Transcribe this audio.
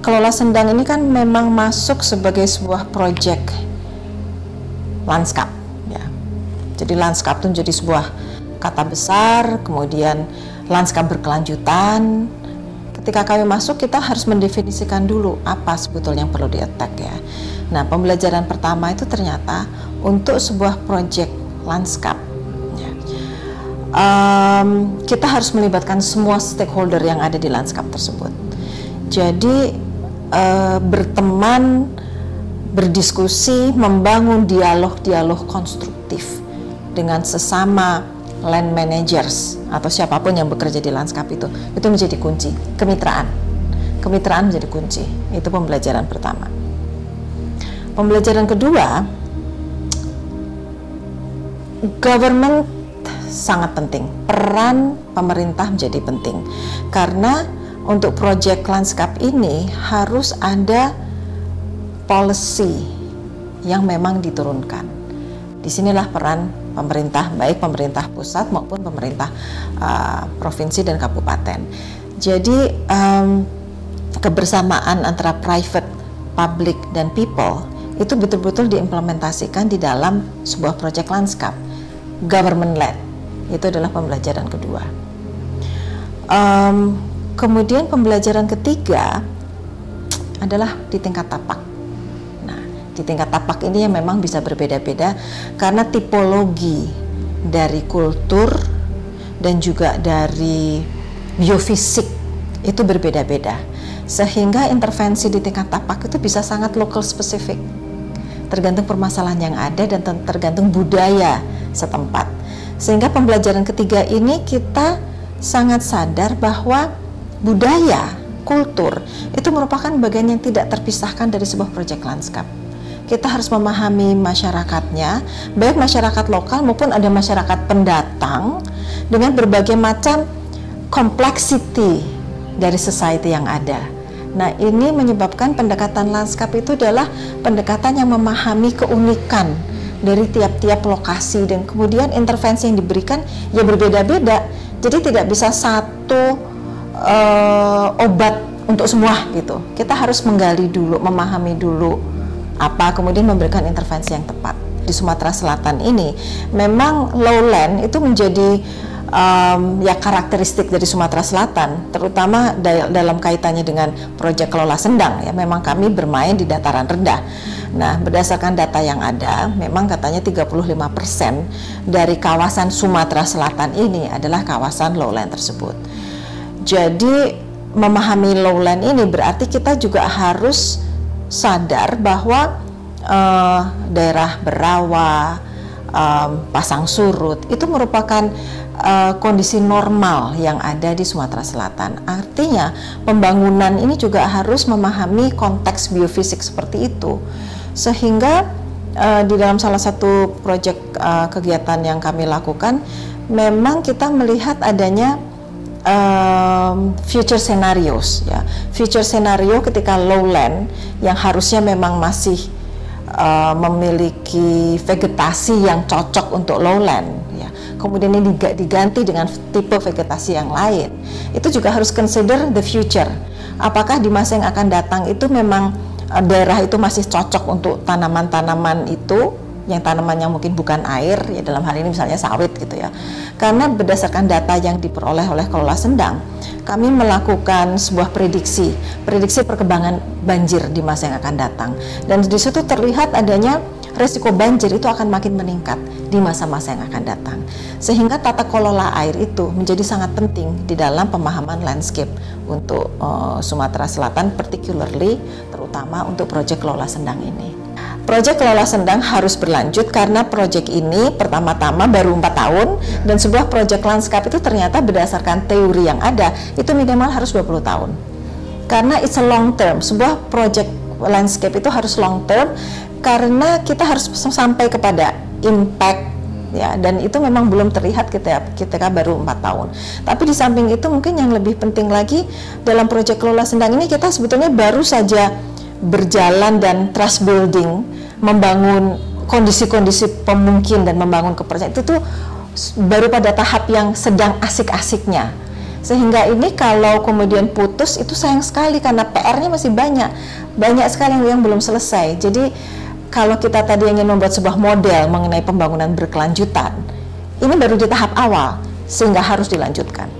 Kelola Sendang ini kan memang masuk sebagai sebuah proyek lanskap ya. Jadi lanskap itu menjadi sebuah kata besar, kemudian lanskap berkelanjutan. Ketika kami masuk, kita harus mendefinisikan dulu apa sebetulnya yang perlu di-attack ya. Nah, pembelajaran pertama itu ternyata untuk sebuah proyek lanskap ya, kita harus melibatkan semua stakeholder yang ada di lanskap tersebut. Jadi berteman, berdiskusi, membangun dialog-dialog konstruktif dengan sesama land managers atau siapapun yang bekerja di lanskap itu menjadi kunci. Kemitraan menjadi kunci. Itu pembelajaran pertama. Pembelajaran kedua, government sangat penting. Peran pemerintah menjadi penting karena untuk proyek lanskap ini harus ada policy yang memang diturunkan. Disinilah peran pemerintah, baik pemerintah pusat maupun pemerintah provinsi dan kabupaten. Jadi kebersamaan antara private, public, dan people itu betul-betul diimplementasikan di dalam sebuah proyek lanskap, government led. Itu adalah pembelajaran kedua. Kemudian pembelajaran ketiga adalah di tingkat tapak. Nah, di tingkat tapak ini yang memang bisa berbeda-beda karena tipologi dari kultur dan juga dari biofisik itu berbeda-beda. Sehingga intervensi di tingkat tapak itu bisa sangat lokal spesifik. Tergantung permasalahan yang ada dan tergantung budaya setempat. Sehingga pembelajaran ketiga ini kita sangat sadar bahwa budaya, kultur itu merupakan bagian yang tidak terpisahkan dari sebuah proyek lanskap. Kita harus memahami masyarakatnya, baik masyarakat lokal maupun ada masyarakat pendatang dengan berbagai macam complexity dari society yang ada. Nah, ini menyebabkan pendekatan lanskap itu adalah pendekatan yang memahami keunikan dari tiap-tiap lokasi dan kemudian intervensi yang diberikan ya berbeda-beda. Jadi tidak bisa satu obat untuk semua gitu. Kita harus menggali dulu, memahami dulu apa, kemudian memberikan intervensi yang tepat. Di Sumatera Selatan ini memang lowland itu menjadi ya karakteristik dari Sumatera Selatan, terutama dalam kaitannya dengan proyek Kelola Sendang ya, memang kami bermain di dataran rendah. Nah, berdasarkan data yang ada, memang katanya 35% dari kawasan Sumatera Selatan ini adalah kawasan lowland tersebut. Jadi memahami lowland ini berarti kita juga harus sadar bahwa daerah berawa, pasang surut itu merupakan kondisi normal yang ada di Sumatera Selatan. Artinya pembangunan ini juga harus memahami konteks biofisik seperti itu. Sehingga di dalam salah satu proyek kegiatan yang kami lakukan, memang kita melihat adanya future scenarios ya. Future scenario ketika lowland yang harusnya memang masih memiliki vegetasi yang cocok untuk lowland ya. Kemudian ini diganti dengan tipe vegetasi yang lain. Itu juga harus consider the future. Apakah di masa yang akan datang itu memang daerah itu masih cocok untuk tanaman-tanaman itu, yang tanamannya mungkin bukan air ya, dalam hal ini misalnya sawit gitu ya. Karena berdasarkan data yang diperoleh oleh Kelola Sendang, kami melakukan sebuah prediksi perkembangan banjir di masa yang akan datang, dan di situ terlihat adanya resiko banjir itu akan makin meningkat di masa-masa yang akan datang. Sehingga tata kelola air itu menjadi sangat penting di dalam pemahaman landscape untuk Sumatera Selatan, particularly terutama untuk proyek Kelola Sendang ini. Proyek Kelola Sendang harus berlanjut karena proyek ini pertama-tama baru 4 tahun, dan sebuah proyek lanskap itu ternyata berdasarkan teori yang ada itu minimal harus 20 tahun. Karena it's a long term, sebuah proyek landscape itu harus long term karena kita harus sampai kepada impact ya, dan itu memang belum terlihat ketika baru 4 tahun. Tapi di samping itu mungkin yang lebih penting lagi dalam proyek Kelola Sendang ini, kita sebetulnya baru saja berjalan dan trust building, membangun kondisi-kondisi pemungkin dan membangun kepercayaan itu tuh baru pada tahap yang sedang asik-asiknya. Sehingga ini kalau kemudian putus itu sayang sekali karena PR-nya masih banyak sekali yang belum selesai. Jadi kalau kita tadi ingin membuat sebuah model mengenai pembangunan berkelanjutan, ini baru di tahap awal sehingga harus dilanjutkan.